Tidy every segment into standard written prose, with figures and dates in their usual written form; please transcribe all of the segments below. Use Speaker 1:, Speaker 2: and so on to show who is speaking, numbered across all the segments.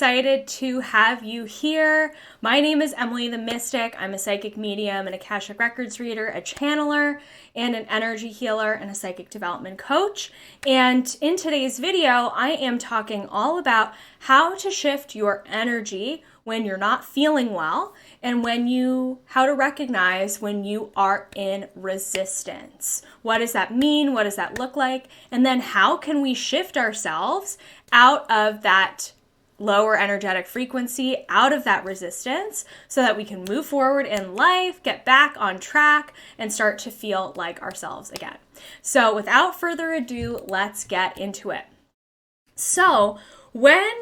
Speaker 1: excited to have you here. My name is Emily the Mystic. I'm a psychic medium, an Akashic Records reader, a channeler, and an energy healer and a psychic development coach. And in today's video, I am talking all about how to shift your energy when you're not feeling well and how to recognize when you are in resistance. What does that mean? What does that look like? And then how can we shift ourselves out of that lower energetic frequency, out of that resistance, so that we can move forward in life, get back on track, and start to feel like ourselves again. So without further ado, let's get into it. So when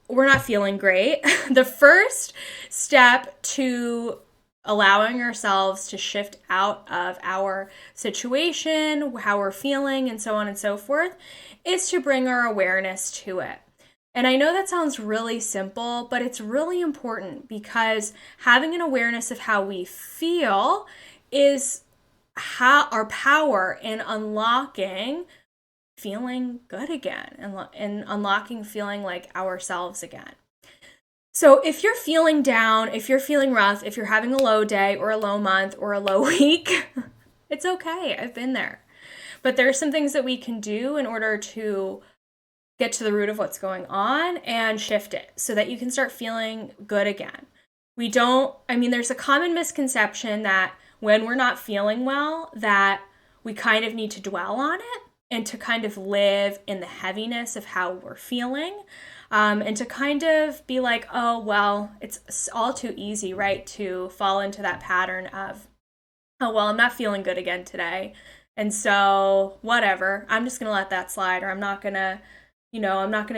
Speaker 1: we're not feeling great, the first step to allowing ourselves to shift out of our situation, how we're feeling, and so on and so forth, is to bring our awareness to it. And I know that sounds really simple, but it's really important because having an awareness of how we feel is our power in unlocking feeling good again and unlocking feeling like ourselves again. So if you're feeling down, if you're feeling rough, if you're having a low day or a low month or a low week, it's okay. I've been there. But there are some things that we can do in order to get to the root of what's going on and shift it so that you can start feeling good again. There's a common misconception that when we're not feeling well, that we kind of need to dwell on it and to kind of live in the heaviness of how we're feeling, and to kind of be like, oh, well, it's all too easy, right, to fall into that pattern of, oh, well, I'm not feeling good again today, and so whatever, I'm just going to let that slide, or I'm not going to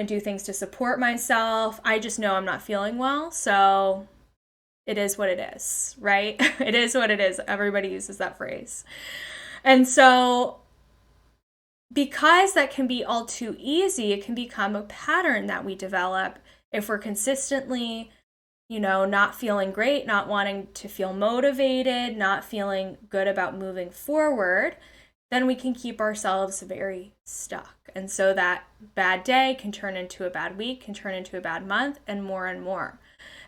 Speaker 1: do things to support myself. I just know I'm not feeling well, so it is what it is, right? It is what it is. Everybody uses that phrase. And so because that can be all too easy, it can become a pattern that we develop if we're consistently, not feeling great, not wanting to feel motivated, not feeling good about moving forward. Then we can keep ourselves very stuck. And so that bad day can turn into a bad week, can turn into a bad month, and more and more.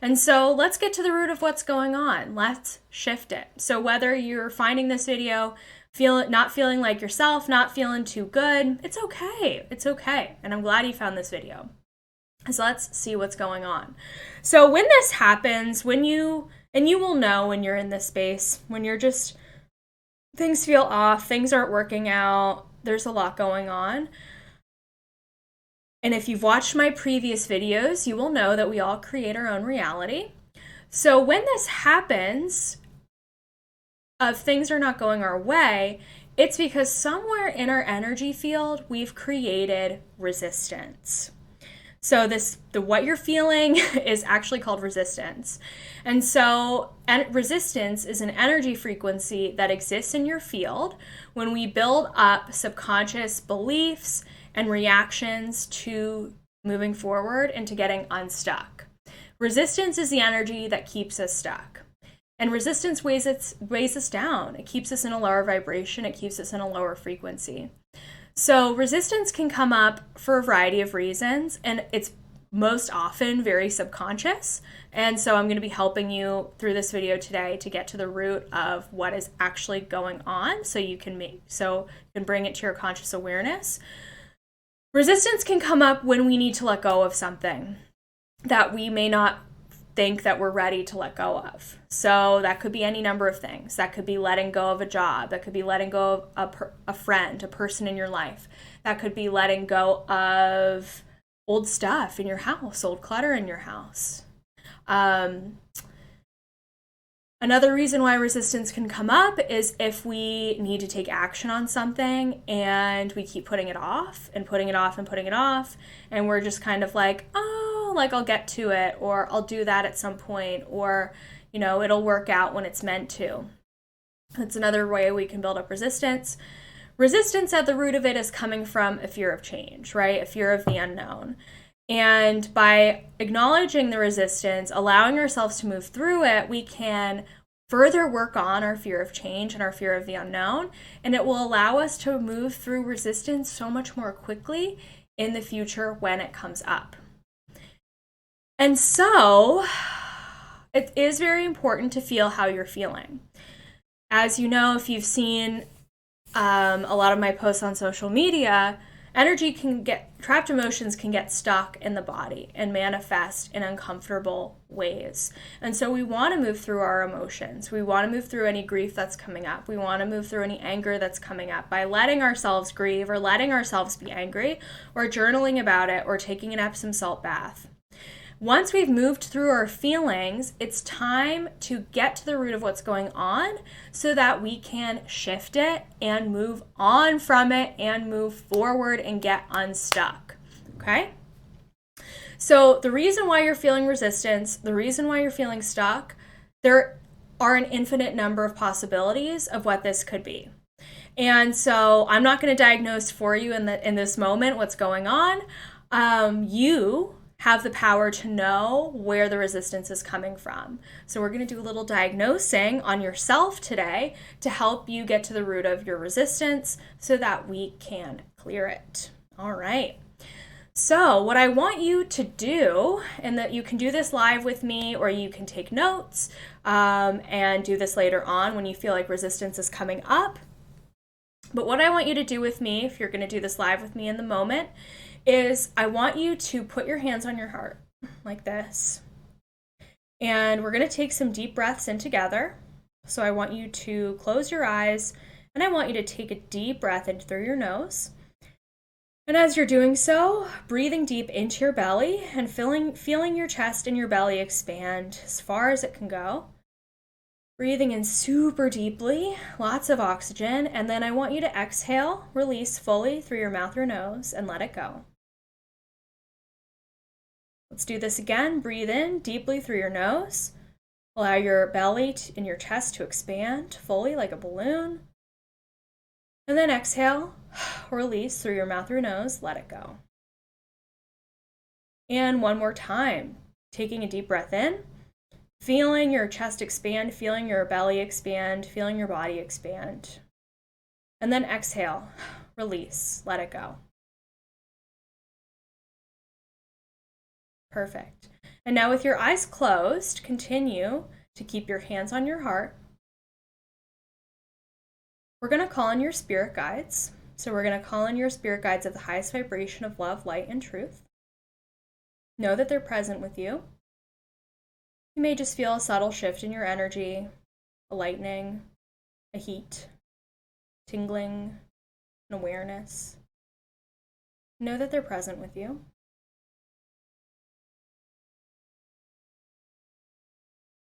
Speaker 1: And so let's get to the root of what's going on. Let's shift it. So whether you're finding this video, not feeling like yourself, not feeling too good, it's okay. It's okay. And I'm glad you found this video. So let's see what's going on. So when this happens, you will know when you're in this space, when you're just, things feel off, things aren't working out, there's a lot going on. And if you've watched my previous videos, you will know that we all create our own reality. So when this happens, of things are not going our way, it's because somewhere in our energy field, we've created resistance. So what you're feeling is actually called resistance. And so resistance is an energy frequency that exists in your field when we build up subconscious beliefs and reactions to moving forward and to getting unstuck. Resistance is the energy that keeps us stuck. And resistance weighs us down. It keeps us in a lower vibration. It keeps us in a lower frequency. So resistance can come up for a variety of reasons, and it's most often very subconscious. And so I'm going to be helping you through this video today to get to the root of what is actually going on so you can bring it to your conscious awareness. Resistance can come up when we need to let go of something that we may not think that we're ready to let go of. So that could be any number of things. That could be letting go of a job. That could be letting go of a friend, a person in your life. That could be letting go of old stuff in your house, old clutter in your house. Another reason why resistance can come up is if we need to take action on something and we keep putting it off and putting it off and putting it off, and we're just kind of like, oh, like I'll get to it, or I'll do that at some point, or, it'll work out when it's meant to. That's another way we can build up resistance. Resistance at the root of it is coming from a fear of change, right? A fear of the unknown. And by acknowledging the resistance, allowing ourselves to move through it, we can further work on our fear of change and our fear of the unknown. And it will allow us to move through resistance so much more quickly in the future when it comes up. And so it is very important to feel how you're feeling. As you know, if you've seen a lot of my posts on social media, trapped emotions can get stuck in the body and manifest in uncomfortable ways. And so we want to move through our emotions. We want to move through any grief that's coming up. We want to move through any anger that's coming up by letting ourselves grieve or letting ourselves be angry or journaling about it or taking an Epsom salt bath. Once we've moved through our feelings, it's time to get to the root of what's going on so that we can shift it and move on from it and move forward and get unstuck. Okay? So the reason why you're feeling resistance, the reason why you're feeling stuck, there are an infinite number of possibilities of what this could be. And so I'm not going to diagnose for you in this moment what's going on. You have the power to know where the resistance is coming from. So we're going to do a little diagnosing on yourself today to help you get to the root of your resistance so that we can clear it. All right. So what I want you to do, and that you can do this live with me or you can take notes and do this later on when you feel like resistance is coming up. But what I want you to do with me, if you're going to do this live with me in the moment, is I want you to put your hands on your heart like this. And we're going to take some deep breaths in together. So I want you to close your eyes and I want you to take a deep breath in through your nose. And as you're doing so, breathing deep into your belly and feeling your chest and your belly expand as far as it can go. Breathing in super deeply, lots of oxygen, and then I want you to exhale, release fully through your mouth or nose, and let it go. Let's do this again. Breathe in deeply through your nose. Allow your belly and your chest to expand fully like a balloon. And then exhale, release through your mouth or nose, let it go. And one more time, taking a deep breath in. Feeling your chest expand, feeling your belly expand, feeling your body expand. And then exhale, release, let it go. Perfect. And now with your eyes closed, continue to keep your hands on your heart. We're going to call on your spirit guides. So we're going to call on your spirit guides of the highest vibration of love, light, and truth. Know that they're present with you. You may just feel a subtle shift in your energy, a lightening, a heat, tingling, an awareness. Know that they're present with you.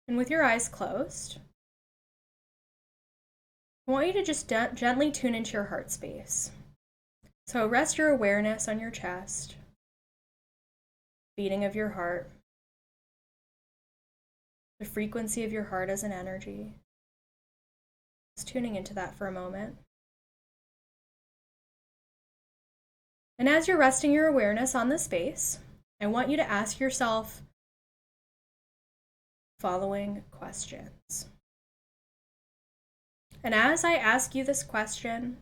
Speaker 1: And with your eyes closed, I want you to just gently tune into your heart space. So rest your awareness on your chest, beating of your heart, the frequency of your heart as an energy. Just tuning into that for a moment. And as you're resting your awareness on the space, I want you to ask yourself following questions. And as I ask you this question,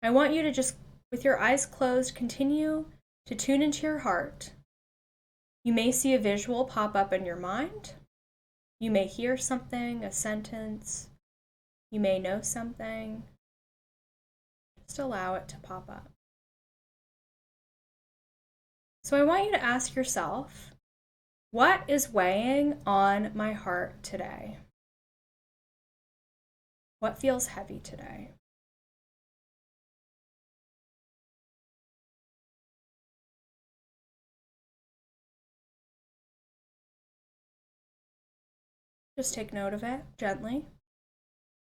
Speaker 1: I want you to just, with your eyes closed, continue to tune into your heart. You may see a visual pop up in your mind. You may hear something, a sentence. You may know something. Just allow it to pop up. So I want you to ask yourself, what is weighing on my heart today? What feels heavy today? Just take note of it gently.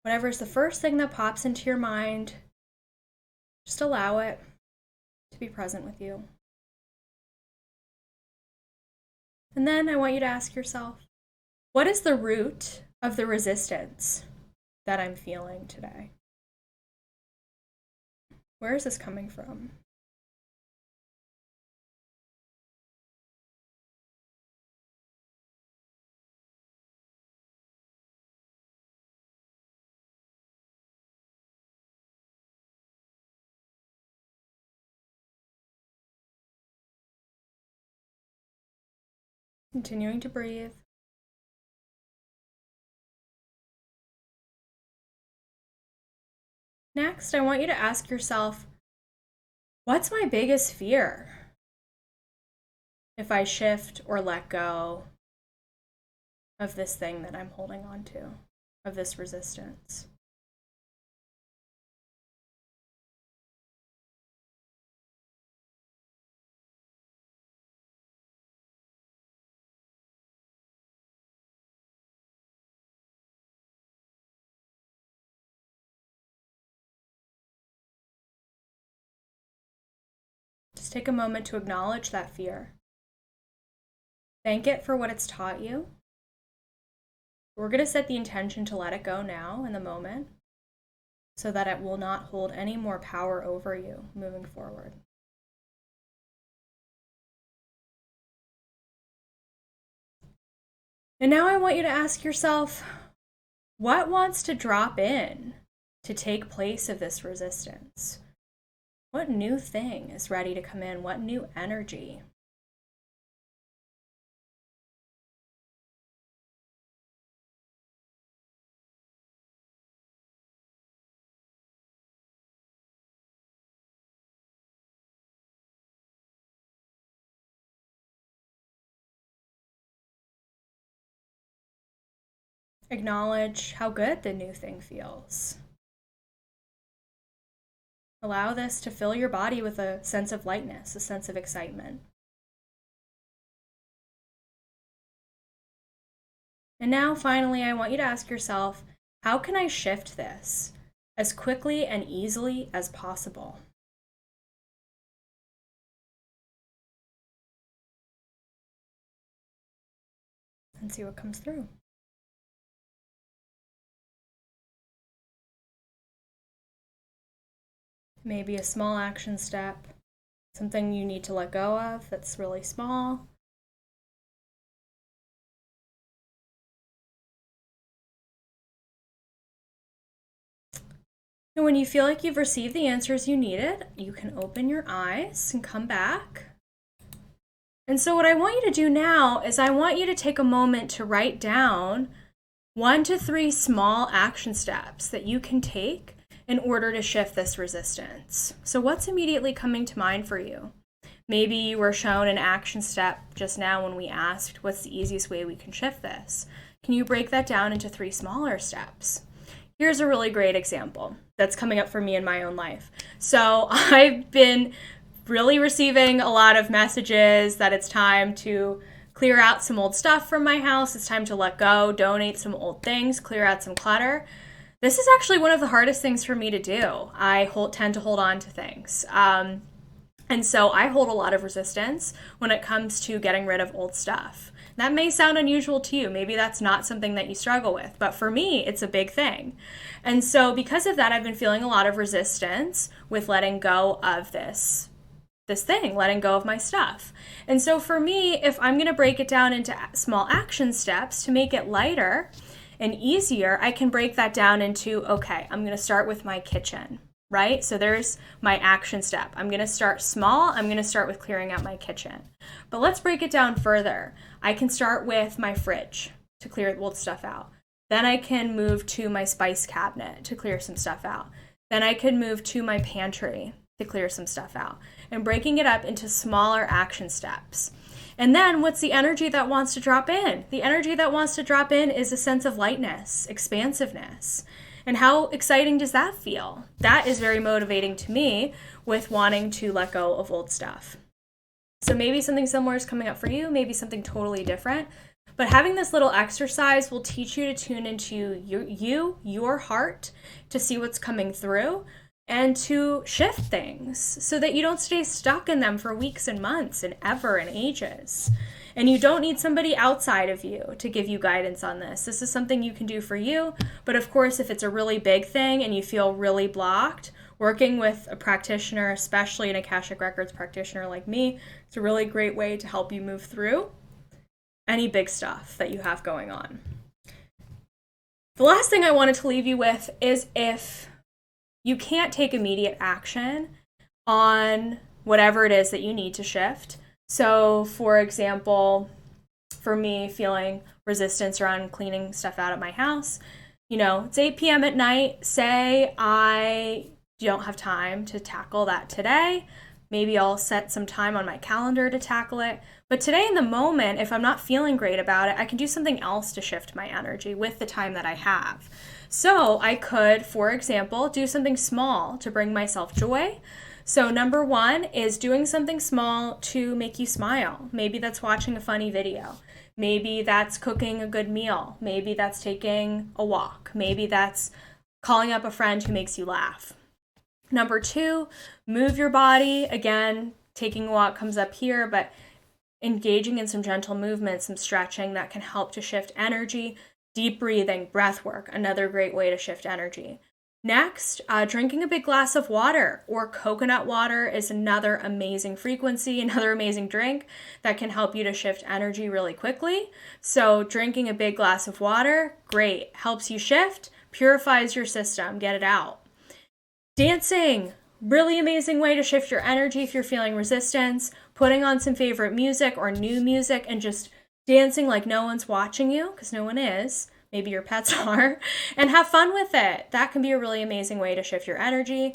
Speaker 1: Whatever is the first thing that pops into your mind, just allow it to be present with you. And then I want you to ask yourself, what is the root of the resistance that I'm feeling today? Where is this coming from? Continuing to breathe. Next, I want you to ask yourself, what's my biggest fear if I shift or let go of this thing that I'm holding on to, of this resistance? Just take a moment to acknowledge that fear. Thank it for what it's taught you. We're going to set the intention to let it go now in the moment so that it will not hold any more power over you moving forward. And now I want you to ask yourself, what wants to drop in to take place of this resistance? What new thing is ready to come in? What new energy? Acknowledge how good the new thing feels. Allow this to fill your body with a sense of lightness, a sense of excitement. And now, finally, I want you to ask yourself, how can I shift this as quickly and easily as possible? And see what comes through. Maybe a small action step, something you need to let go of that's really small. And when you feel like you've received the answers you needed, you can open your eyes and come back. And so what I want you to do now is I want you to take a moment to write down 1 to 3 small action steps that you can take in order to shift this resistance. So what's immediately coming to mind for you? Maybe you were shown an action step just now when we asked, what's the easiest way we can shift this? Can you break that down into 3 smaller steps? Here's a really great example that's coming up for me in my own life. So I've been really receiving a lot of messages that it's time to clear out some old stuff from my house. It's time to let go, donate some old things, clear out some clutter. This is actually one of the hardest things for me to do. I tend to hold on to things. And so I hold a lot of resistance when it comes to getting rid of old stuff. That may sound unusual to you. Maybe that's not something that you struggle with, but for me, it's a big thing. And so because of that, I've been feeling a lot of resistance with letting go of this thing, letting go of my stuff. And so for me, if I'm going to break it down into small action steps to make it lighter and easier, I can break that down into, okay, I'm going to start with my kitchen, right? So there's my action step. I'm going to start small. I'm going to start with clearing out my kitchen. But let's break it down further. I can start with my fridge to clear old stuff out. Then I can move to my spice cabinet to clear some stuff out. Then I can move to my pantry to clear some stuff out, and breaking it up into smaller action steps. And then what's the energy that wants to drop in? The energy that wants to drop in is a sense of lightness, expansiveness. And how exciting does that feel? That is very motivating to me with wanting to let go of old stuff. So maybe something similar is coming up for you, maybe something totally different. But having this little exercise will teach you to tune into your heart, to see what's coming through, and to shift things so that you don't stay stuck in them for weeks and months and ever and ages. And you don't need somebody outside of you to give you guidance on this. This is something you can do for you. But of course, if it's a really big thing and you feel really blocked, working with a practitioner, especially an Akashic Records practitioner like me, it's a really great way to help you move through any big stuff that you have going on. The last thing I wanted to leave you with is, if you can't take immediate action on whatever it is that you need to shift. So, for example, for me feeling resistance around cleaning stuff out of my house. You know, it's 8 p.m. at night. Say I don't have time to tackle that today. Maybe I'll set some time on my calendar to tackle it. But today in the moment, if I'm not feeling great about it, I can do something else to shift my energy with the time that I have. So I could, for example, do something small to bring myself joy. So number one is doing something small to make you smile. Maybe that's watching a funny video. Maybe that's cooking a good meal. Maybe that's taking a walk. Maybe that's calling up a friend who makes you laugh. Number two, move your body. Again, taking a walk comes up here, but engaging in some gentle movement, some stretching that can help to shift energy. Deep breathing, breath work, another great way to shift energy. Next, drinking a big glass of water or coconut water is another amazing frequency, another amazing drink that can help you to shift energy really quickly. So drinking a big glass of water, great, helps you shift, purifies your system, get it out. Dancing, really amazing way to shift your energy if you're feeling resistance. Putting on some favorite music or new music and just dancing like no one's watching you, because no one is. Maybe your pets are, and have fun with it. That can be a really amazing way to shift your energy.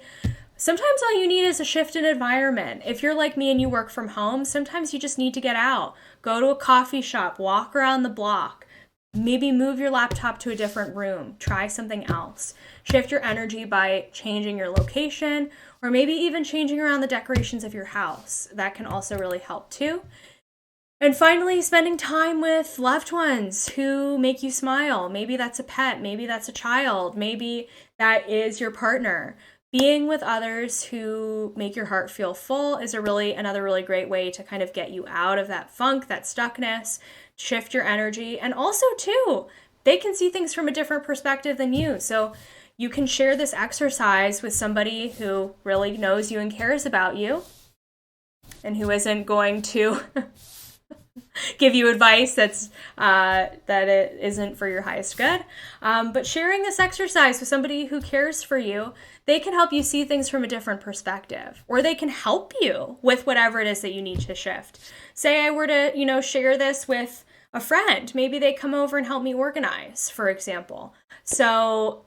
Speaker 1: Sometimes all you need is a shift in environment. If you're like me and you work from home, sometimes you just need to get out. Go to a coffee shop, walk around the block, maybe move your laptop to a different room, try something else. Shift your energy by changing your location, or maybe even changing around the decorations of your house. That can also really help too. And finally, spending time with loved ones who make you smile. Maybe that's a pet, maybe that's a child, maybe that is your partner. Being with others who make your heart feel full is another really great way to kind of get you out of that funk, that stuckness, shift your energy. And also too, they can see things from a different perspective than you. So you can share this exercise with somebody who really knows you and cares about you and who isn't going to give you advice that it isn't for your highest good. But sharing this exercise with somebody who cares for you, they can help you see things from a different perspective, or they can help you with whatever it is that you need to shift. Say I were to, share this with a friend. Maybe they come over and help me organize, for example. So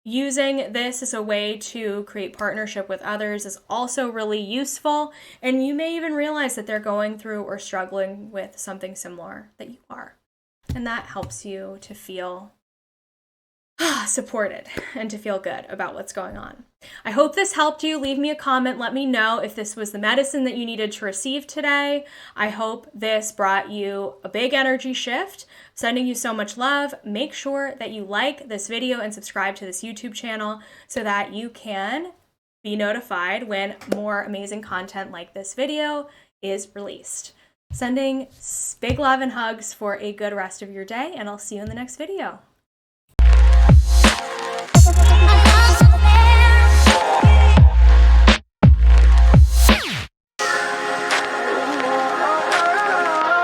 Speaker 1: using this as a way to create partnership with others is also really useful, and you may even realize that they're going through or struggling with something similar that you are, and that helps you to feel supported and to feel good about what's going on. I hope this helped you. Leave me a comment. Let me know if this was the medicine that you needed to receive today. I hope this brought you a big energy shift. Sending you so much love. Make sure that you like this video and subscribe to this YouTube channel so that you can be notified when more amazing content like this video is released. Sending big love and hugs for a good rest of your day, and I'll see you in the next video.